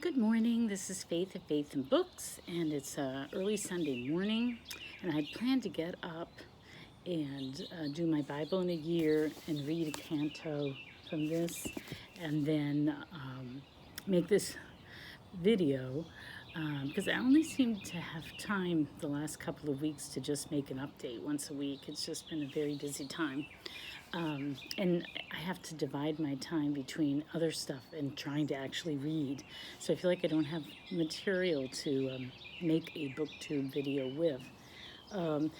Good morning. This is Faith at Faith and Books, and it's early Sunday morning. And I plan to get up and do my Bible in a year and read a canto from this, and then make this video because I only seem to have time the last couple of weeks to just make an update once a week. It's just been a very busy time. And I have to divide my time between other stuff and trying to actually read. So I feel like I don't have material to make a booktube video with. I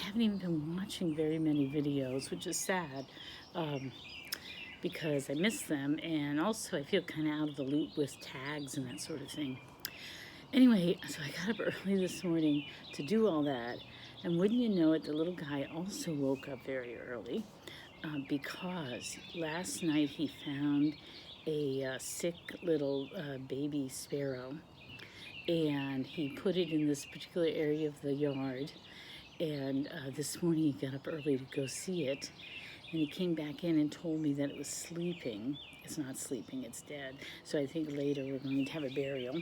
haven't even been watching very many videos, which is sad because I miss them. And also I feel kind of out of the loop with tags and that sort of thing. Anyway, so I got up early this morning to do all that. And wouldn't you know it, the little guy also woke up very early because last night he found a sick little baby sparrow, and he put it in this particular area of the yard. And this morning he got up early to go see it, and he came back in and told me that it was sleeping. It's not sleeping, it's dead. So I think later we're going to have a burial.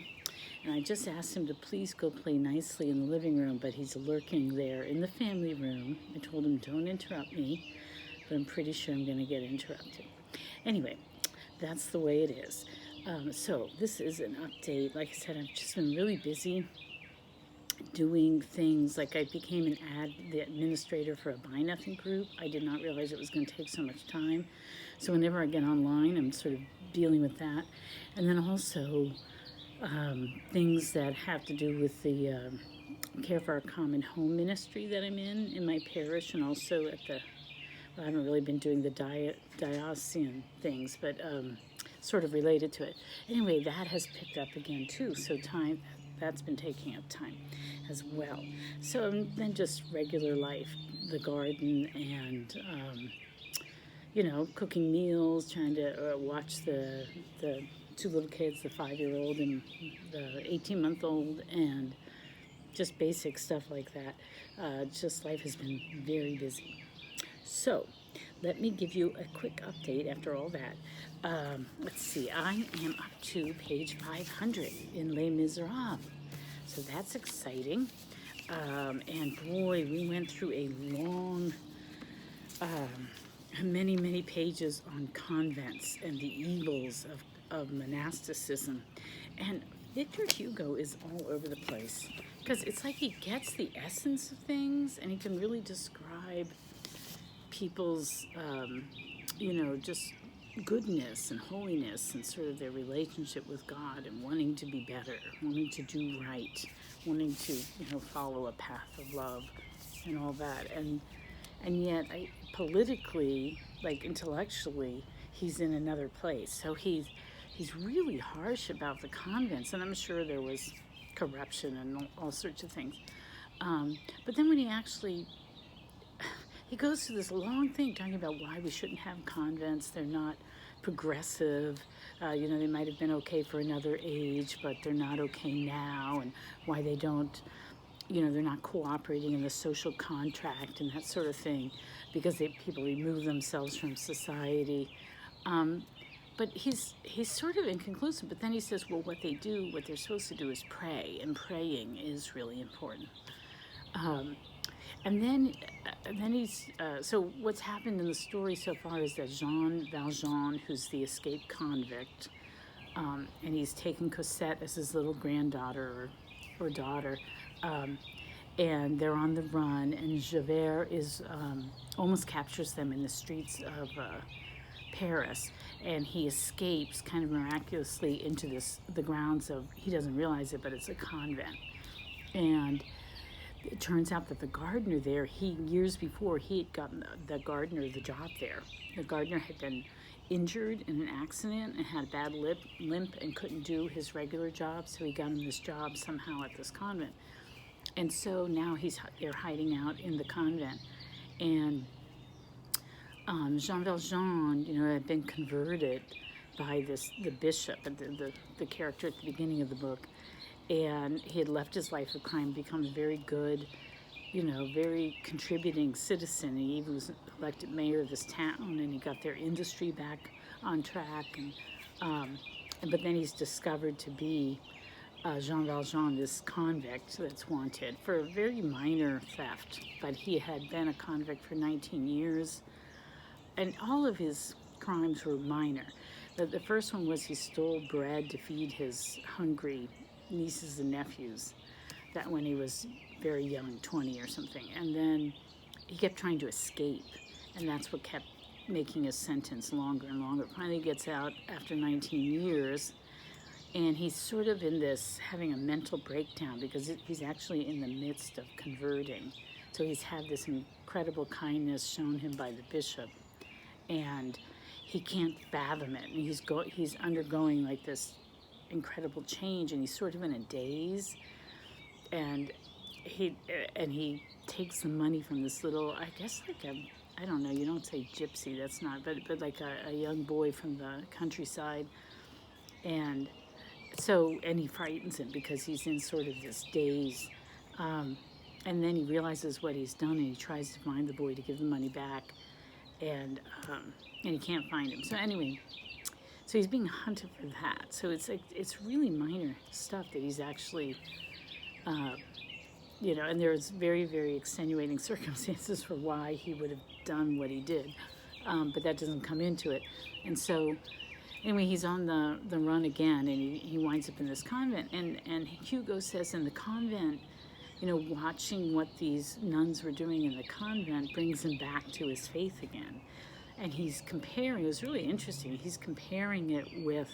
And I just asked him to please go play nicely in the living room, but he's lurking there in the family room. I told him, don't interrupt me, but I'm pretty sure I'm going to get interrupted. Anyway, that's the way it is. So this is an update. Like I said, I've just been really busy doing things. Like I became the administrator for a Buy Nothing group. I did not realize it was going to take so much time. So whenever I get online, I'm sort of dealing with that. And then also things that have to do with the Care for Our Common Home ministry that I'm in my parish, and also at the, well, I haven't really been doing the diocesan things, but sort of related to it. Anyway, that has picked up again too, so that's been taking up time as well. So then just regular life, the garden, and cooking meals, trying to watch the two little kids, the 5-year-old and the 18-month-old, and just basic stuff like that. Just life has been very busy. So let me give you a quick update after all that. Let's see, I am up to page 500 in Les Miserables. So that's exciting. And boy, we went through a long, many pages on convents and the evils of monasticism. And Victor Hugo is all over the place because it's like he gets the essence of things, and he can really describe people's, just goodness and holiness and sort of their relationship with God and wanting to be better, wanting to do right, wanting to, follow a path of love and all that. And yet, politically, like intellectually, he's in another place. So he's really harsh about the convents, and I'm sure there was corruption and all sorts of things. But then when he goes through this long thing talking about why we shouldn't have convents. They're not progressive. They might have been okay for another age, but they're not okay now, and why they don't, they're not cooperating in the social contract and that sort of thing because people remove themselves from society. But he's sort of inconclusive, but then he says, well, what they're supposed to do is pray, and praying is really important. And then so what's happened in the story so far is that Jean Valjean, who's the escaped convict, and he's taken Cosette as his little granddaughter or daughter, and they're on the run, and Javert almost captures them in the streets of Paris, and he escapes kind of miraculously into the grounds of, he doesn't realize it, but it's a convent. And it turns out that the gardener there, years before, he had gotten the gardener the job there. The gardener had been injured in an accident and had a bad limp and couldn't do his regular job, so he got him this job somehow at this convent. And so now they're hiding out in the convent. And Jean Valjean, had been converted by the bishop, the character at the beginning of the book. And he had left his life of crime, becomes very good, very contributing citizen. He even was elected mayor of this town, and he got their industry back on track. And but then he's discovered to be Jean Valjean, this convict that's wanted for a very minor theft, but he had been a convict for 19 years, and all of his crimes were minor. The first one was he stole bread to feed his hungry nieces and nephews, that when he was very young, 20 or something, and then he kept trying to escape, and that's what kept making his sentence longer and longer. Finally gets out after 19 years, and he's sort of in this, having a mental breakdown because he's actually in the midst of converting. So he's had this incredible kindness shown him by the bishop, and he can't fathom it. And he's undergoing like this incredible change, and he's sort of in a daze. And he takes the money from this little, I guess like a, I don't know, you don't say gypsy, that's not, but like a young boy from the countryside. And so, and he frightens him because he's in sort of this daze. And then he realizes what he's done, and he tries to find the boy to give the money back. And he can't find him. So anyway, so he's being hunted for that. So it's like, it's really minor stuff that he's actually, and there's very, very extenuating circumstances for why he would have done what he did. But that doesn't come into it. And so anyway, he's on the run again, and he winds up in this convent. And Hugo says in the convent, watching what these nuns were doing in the convent brings him back to his faith again. And he's comparing, it was really interesting, he's comparing it with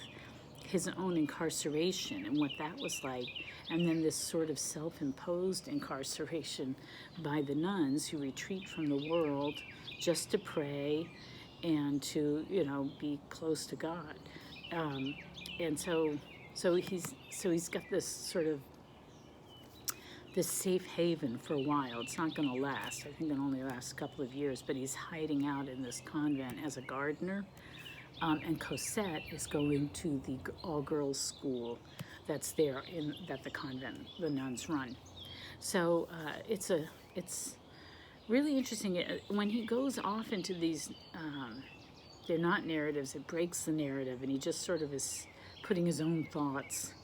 his own incarceration and what that was like, and then this sort of self-imposed incarceration by the nuns who retreat from the world just to pray and to, be close to God. And so he's got this sort of this safe haven for a while. It's not going to last. I think it'll only last a couple of years, but he's hiding out in this convent as a gardener. And Cosette is going to the all-girls school that's there that the convent, the nuns run. So it's really interesting. When he goes off into these, they're not narratives, it breaks the narrative, and he just sort of is putting his own thoughts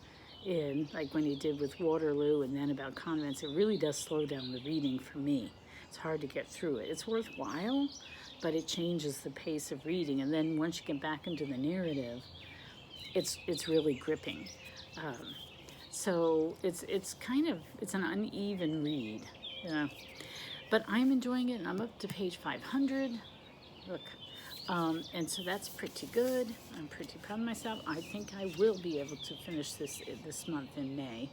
in, like when he did with Waterloo and then about convents. It really does slow down the reading for me. It's hard to get through it. It's worthwhile, but it changes the pace of reading. And then once you get back into the narrative, it's really gripping. So it's an uneven read, But I'm enjoying it, and I'm up to page 500. Look. And so that's pretty good. I'm pretty proud of myself. I think I will be able to finish this month in May.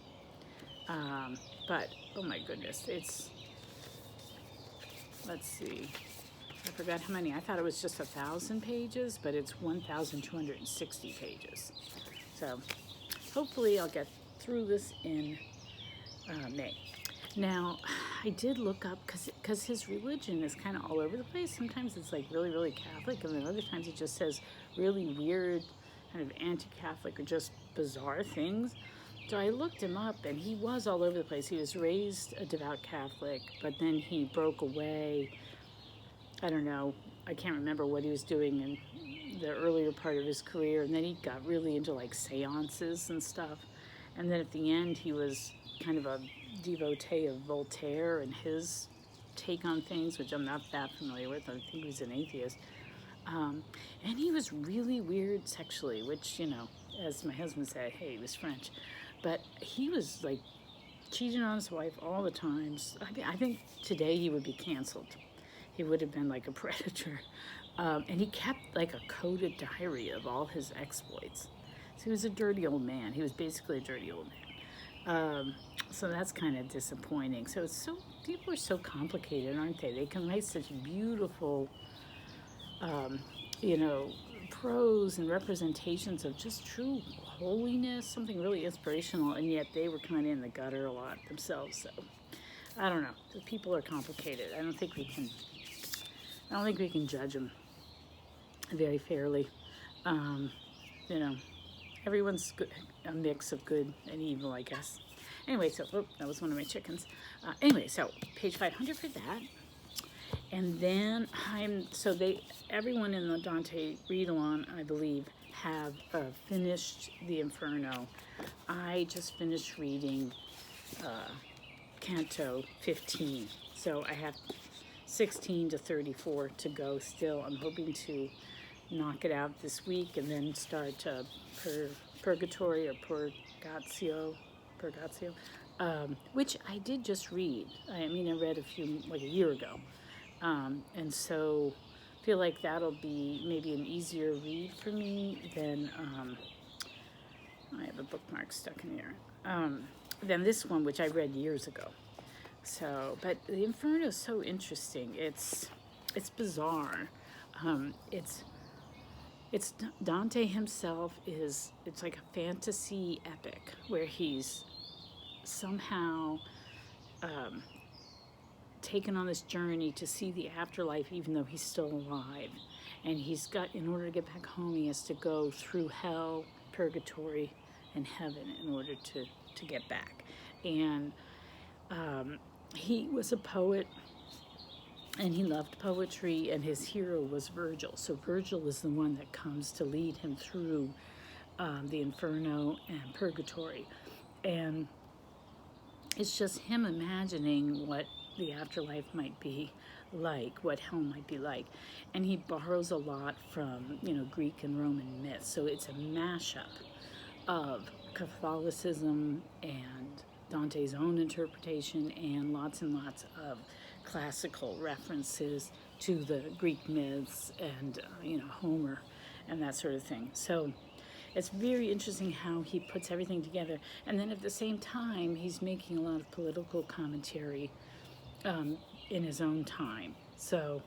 But, oh my goodness, let's see. I forgot how many. I thought it was just 1,000 pages, but it's 1,260 pages. So hopefully I'll get through this in May. Now, I did look up, because his religion is kind of all over the place. Sometimes it's like really, really Catholic, and then other times it just says really weird, kind of anti-Catholic or just bizarre things. So I looked him up, and he was all over the place. He was raised a devout Catholic, but then he broke away. I don't know. I can't remember what he was doing in the earlier part of his career, and then he got really into like seances and stuff. And then at the end, he was kind of a devotee of Voltaire and his take on things, which I'm not that familiar with. I think he was an atheist. And he was really weird sexually, which, as my husband said, hey, he was French. But he was like cheating on his wife all the time. I think today he would be canceled. He would have been like a predator. And he kept like a coded diary of all his exploits. So he was a dirty old man. He was basically a dirty old man. So that's kind of disappointing. So people are so complicated, aren't they? They can write such beautiful, prose and representations of just true holiness, something really inspirational, and yet they were kind of in the gutter a lot themselves. So I don't know. The people are complicated. I don't think we can judge them very fairly. Everyone's good, a mix of good and evil, I guess. Anyway, so that was one of my chickens. So page 500 for that. And then everyone in the Dante read-along, I believe, have finished the Inferno. I just finished reading Canto 15, so I have 16 to 34 to go still. I'm hoping to knock it out this week and then start Purgatory or Purgatio, which I did just read. I mean, I read like a year ago. And so I feel like that'll be maybe an easier read for me than, I have a bookmark stuck in here, than this one, which I read years ago. So, but the Inferno is so interesting. It's bizarre. It's Dante himself it's like a fantasy epic where he's somehow taken on this journey to see the afterlife, even though he's still alive. And in order to get back home, he has to go through hell, purgatory, and heaven in order to get back. And he was a poet, and he loved poetry, and his hero was Virgil. So Virgil is the one that comes to lead him through the Inferno and purgatory. And it's just him imagining what the afterlife might be like, what hell might be like. And he borrows a lot from, Greek and Roman myths. So it's a mashup of Catholicism and Dante's own interpretation and lots of classical references to the Greek myths and, Homer and that sort of thing. So it's very interesting how he puts everything together. And then at the same time, he's making a lot of political commentary in his own time. So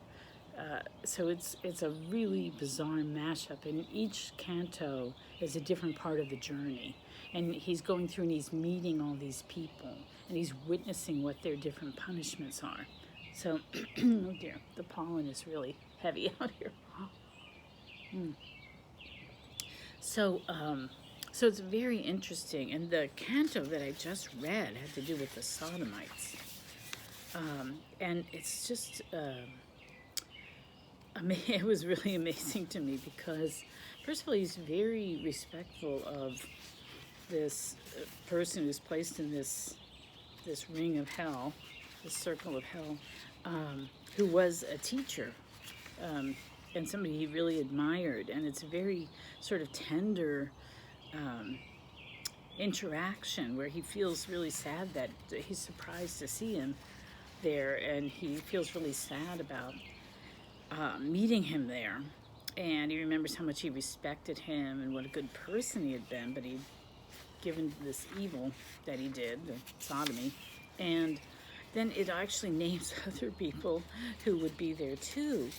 it's a really bizarre mashup, and each canto is a different part of the journey. And he's going through and he's meeting all these people, and he's witnessing what their different punishments are. So, oh dear, the pollen is really heavy out here. So it's very interesting. And the canto that I just read had to do with the sodomites. And it's just, it was really amazing to me because, first of all, he's very respectful of this person who's placed in this ring of hell, this circle of hell, who was a teacher and somebody he really admired. And it's a very sort of tender interaction where he feels really sad that he's surprised to see him there, and he feels really sad about meeting him there. And he remembers how much he respected him and what a good person he had been, but he'd given this evil that he did, the sodomy. And then it actually names other people who would be there too.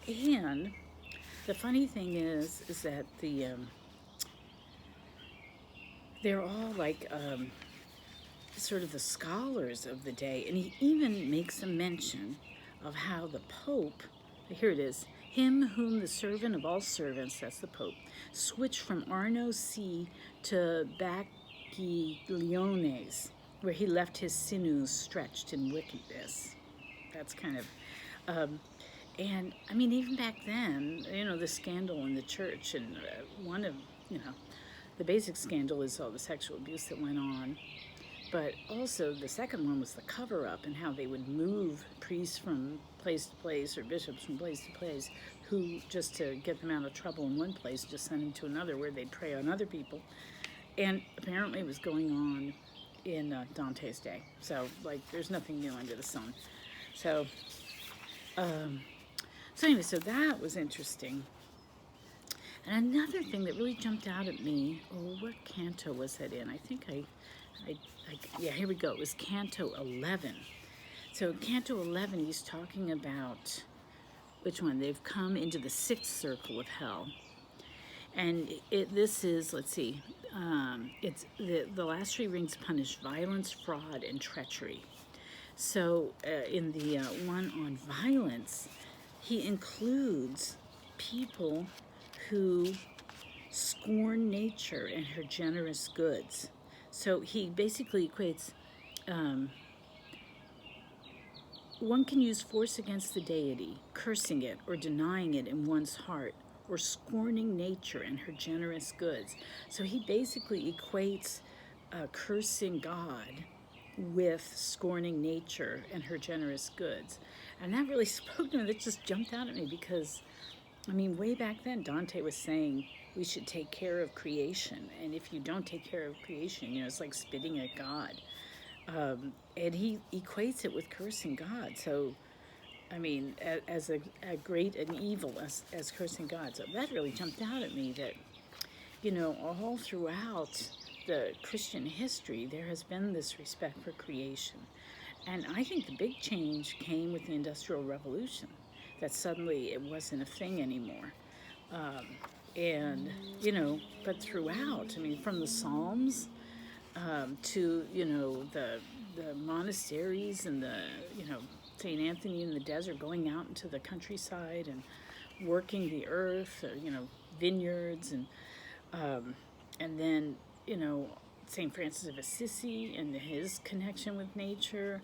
And the funny thing is that they're all like sort of the scholars of the day. And he even makes a mention of how the Pope, here it is, him whom the servant of all servants, that's the Pope, switched from Arno C to Bacchyleones, where he left his sinews stretched in wickedness. That's kind of, and I mean, even back then, the scandal in the church, and one of, the basic scandal is all the sexual abuse that went on. But also the second one was the cover-up and how they would move priests from place to place or bishops from place to place who, just to get them out of trouble in one place, just send them to another where they'd prey on other people. And apparently it was going on in Dante's day. So, there's nothing new under the sun. So anyway, so that was interesting. And another thing that really jumped out at me, what canto was that in? I think yeah, here we go. It was Canto 11. So Canto 11, he's talking about, which one? They've come into the sixth circle of hell. And this is, let's see, it's the last three rings punish violence, fraud, and treachery. So in the one on violence, he includes people who scorn nature and her generous goods. So he basically equates, one can use force against the deity, cursing it or denying it in one's heart, or scorning nature and her generous goods. So he basically equates cursing God with scorning nature and her generous goods. And that really spoke to me. That just jumped out at me because, I mean, way back then, Dante was saying we should take care of creation. And if you don't take care of creation, it's like spitting at God. And he equates it with cursing God. So, I mean, as a great and evil as cursing God. So that really jumped out at me that, all throughout the Christian history, there has been this respect for creation. And I think the big change came with the Industrial Revolution, that suddenly it wasn't a thing anymore. But throughout, I mean, from the Psalms to, the monasteries and St. Anthony in the desert, going out into the countryside and working the earth, vineyards, and then, St. Francis of Assisi and his connection with nature.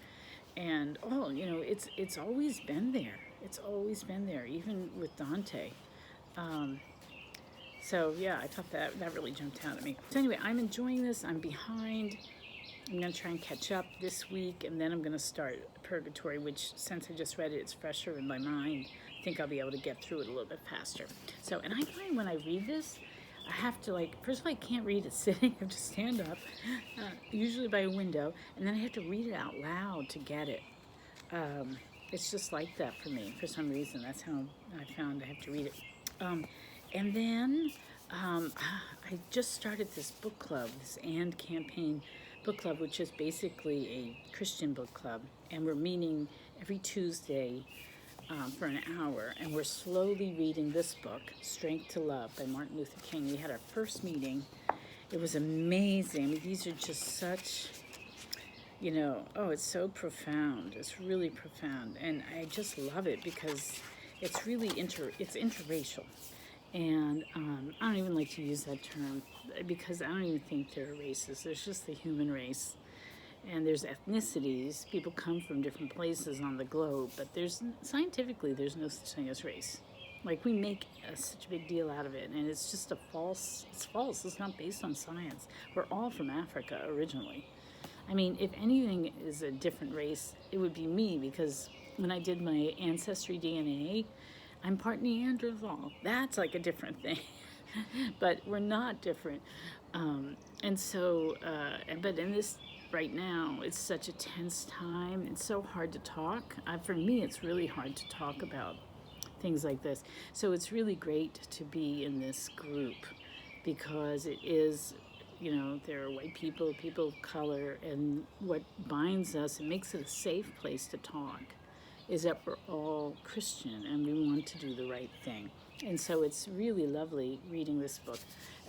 And, it's always been there. It's always been there, even with Dante. So, yeah, I thought that really jumped out at me. So anyway, I'm enjoying this. I'm behind. I'm going to try and catch up this week, and then I'm going to start Purgatory, which, since I just read it, it's fresher in my mind. I think I'll be able to get through it a little bit faster. So, and I find when I read this, I have to, first of all, I can't read it sitting. I have to stand up, usually by a window, and then I have to read it out loud to get it. It's just like that for me, for some reason. That's how I found I have to read it. And then I just started this book club, this And Campaign book club, which is basically a Christian book club. And we're meeting every Tuesday for an hour. And we're slowly reading this book, Strength to Love by Martin Luther King. We had our first meeting. It was amazing. I mean, these are just such, it's so profound. It's really profound. And I just love it because it's really it's interracial. And I don't even like to use that term because I don't even think there are races. There's just the human race. And there's ethnicities. People come from different places on the globe, but scientifically, there's no such thing as race. We make such a big deal out of it, and it's just it's false. It's not based on science. We're all from Africa originally. I mean, if anything is a different race, it would be me, because when I did my ancestry DNA, I'm part Neanderthal. That's like a different thing. But we're not different. But in this right now, it's such a tense time. It's so hard to talk. For me, it's really hard to talk about things like this. So it's really great to be in this group because it is, there are white people, people of color, and what binds us and makes it a safe place to talk is that we're all Christian and we want to do the right thing. And so it's really lovely reading this book,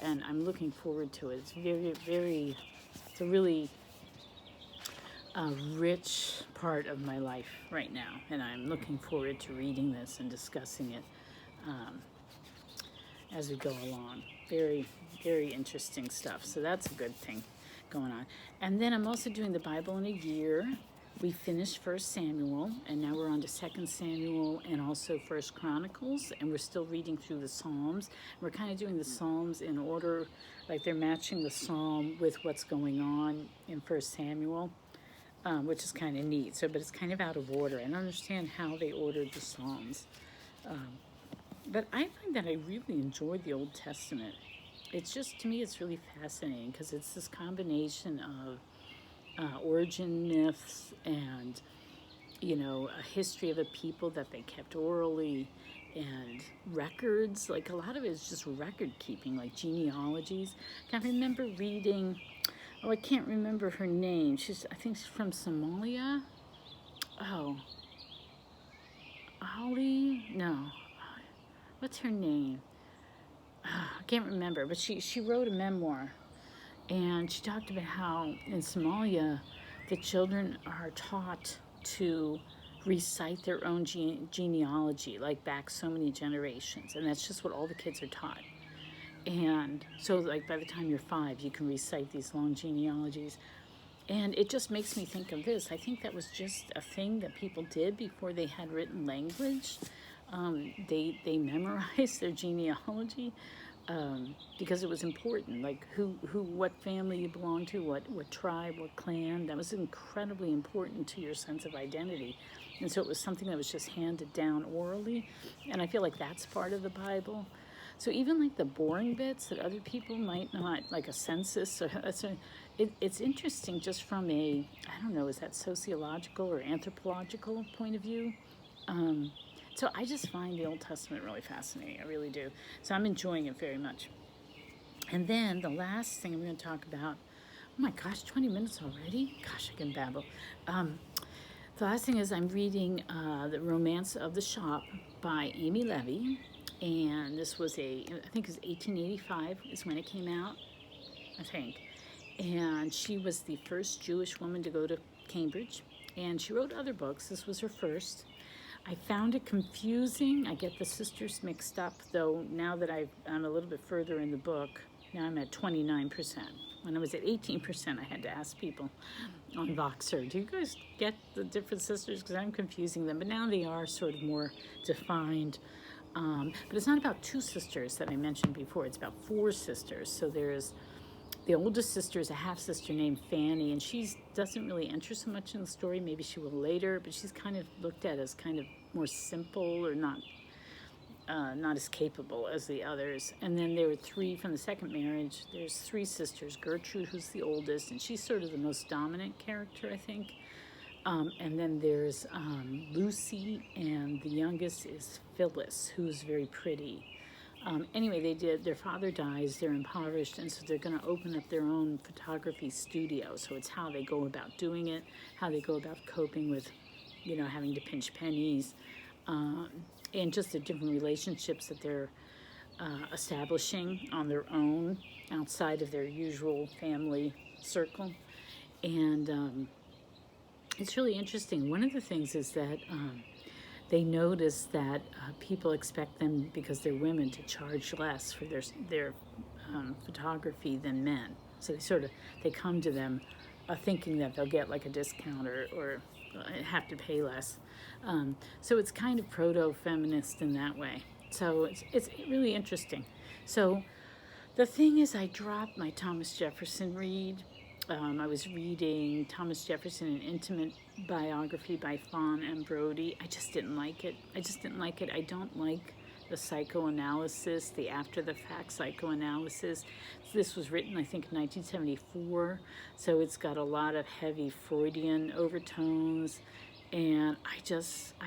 and I'm looking forward to it. It's it's a really rich part of my life right now, and I'm looking forward to reading this and discussing it as we go along. Very, very interesting stuff. So that's a good thing going on. And then I'm also doing the Bible in a year. We finished 1 Samuel, and now we're on to 2 Samuel and also 1 Chronicles, and we're still reading through the Psalms. We're kind of doing the Psalms in order, like they're matching the Psalm with what's going on in 1 Samuel, which is kind of neat. But it's kind of out of order. I don't understand how they ordered the Psalms. But I find that I really enjoyed the Old Testament. It's just, to me, it's really fascinating because it's this combination of origin myths and, a history of a people that they kept orally, and records. A lot of it is just record keeping, like genealogies. I remember reading, I can't remember her name. I think she's from Somalia. Oh, Holly? No. What's her name? I can't remember, but she wrote a memoir. And she talked about how in Somalia, the children are taught to recite their own genealogy, back so many generations. And that's just what all the kids are taught. And so, by the time you're 5, you can recite these long genealogies. And it just makes me think of this. I think that was just a thing that people did before they had written language. They memorized their genealogy because it was important, like what family you belong to, what tribe, what clan. That was incredibly important to your sense of identity. And so it was something that was just handed down orally. And I feel like that's part of the Bible. So even like the boring bits that other people might not, like a census, or it's interesting just from a, I don't know, is that sociological or anthropological point of view? So I just find the Old Testament really fascinating. I really do. So I'm enjoying it very much. And then the last thing I'm going to talk about, oh my gosh, 20 minutes already? Gosh, I can babble. The last thing is I'm reading The Romance of the Shop by Amy Levy. And this was I think it was 1885 is when it came out, I think. And she was the first Jewish woman to go to Cambridge. And she wrote other books. This was her first. I found it confusing. I get the sisters mixed up, though now that I'm a little bit further in the book, now I'm at 29%. When I was at 18%, I had to ask people on Voxer, do you guys get the different sisters? Because I'm confusing them, but now they are sort of more defined. But it's not about two sisters that I mentioned before. It's about four sisters. So there's the oldest sister is a half-sister named Fanny, and she doesn't really enter so much in the story. Maybe she will later, but she's kind of looked at as kind of more simple or not as capable as the others. And then there were three from the second marriage. There's three sisters. Gertrude, who's the oldest, and she's sort of the most dominant character, I think. And then there's Lucy, and the youngest is Phyllis, who's very pretty. Anyway, their father dies, they're impoverished, and so they're going to open up their own photography studio. So it's how they go about doing it, how they go about coping with, having to pinch pennies, and just the different relationships that they're establishing on their own outside of their usual family circle. And it's really interesting. One of the things is that they notice that people expect them, because they're women, to charge less for their photography than men. So they come to them thinking that they'll get like a discount or have to pay less. So it's kind of proto-feminist in that way. So it's really interesting. So the thing is, I dropped my Thomas Jefferson read. I was reading Thomas Jefferson, An Intimate Biography by Fawn and Brody. I just didn't like it. I don't like the psychoanalysis, the after-the-fact psychoanalysis. This was written, I think, in 1974, so it's got a lot of heavy Freudian overtones, and I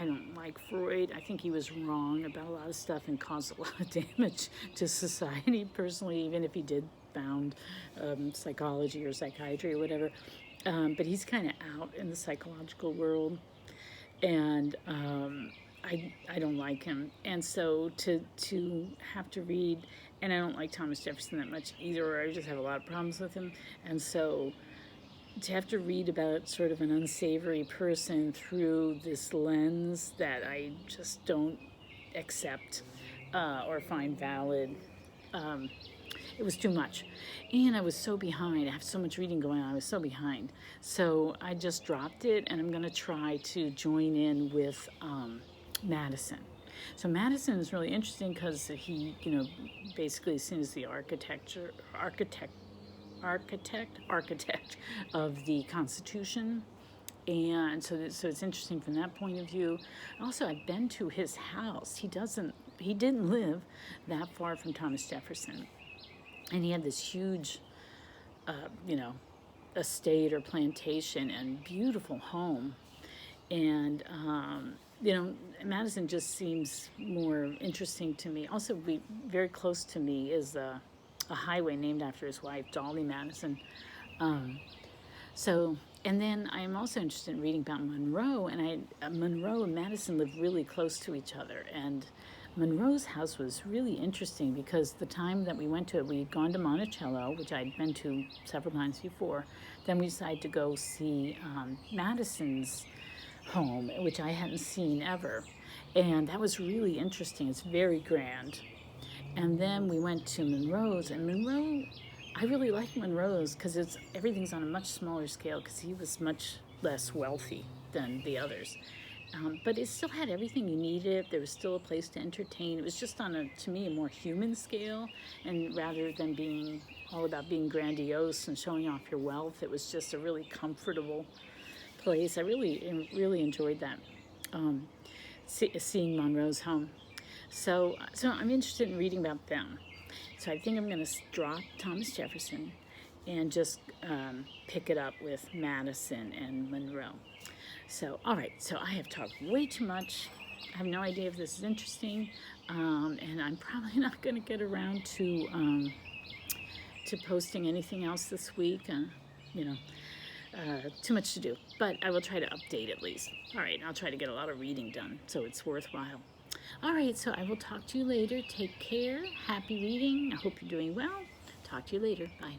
don't like Freud. I think he was wrong about a lot of stuff and caused a lot of damage to society, personally, even if he did found psychology or psychiatry or whatever. But he's kind of out in the psychological world, and I don't like him. And so to have to read, and I don't like Thomas Jefferson that much either, or I just have a lot of problems with him. And so to have to read about sort of an unsavory person through this lens that I just don't accept or find valid, it was too much. And I was so behind. I have so much reading going on. I was so behind. So I just dropped it, and I'm going to try to join in with Madison. So Madison is really interesting because he, basically as soon as the architect of the Constitution. And so it's interesting from that point of view. Also, I've been to his house. He didn't live that far from Thomas Jefferson. And he had this huge, estate or plantation and beautiful home. And, Madison just seems more interesting to me. Also, very close to me is a highway named after his wife, Dolly Madison. And then I'm also interested in reading about Monroe. And Monroe and Madison lived really close to each other. And Monroe's house was really interesting because the time that we went to it, we had gone to Monticello, which I'd been to several times before. Then we decided to go see Madison's home, which I hadn't seen ever. And that was really interesting. It's very grand. And then we went to Monroe's, and Monroe, I really like Monroe's because everything's on a much smaller scale because he was much less wealthy than the others. But it still had everything you needed. There was still a place to entertain. It was just on to me, a more human scale, and rather than being all about being grandiose and showing off your wealth, it was just a really comfortable place. I really enjoyed that, seeing Monroe's home. So I'm interested in reading about them. So I think I'm going to drop Thomas Jefferson and just pick it up with Madison and Monroe. So, all right, so I have talked way too much. I have no idea if this is interesting, and I'm probably not going to get around to posting anything else this week. You know, too much to do, but I will try to update at least. All right, I'll try to get a lot of reading done, so it's worthwhile. All right, so I will talk to you later. Take care. Happy reading. I hope you're doing well. Talk to you later. Bye.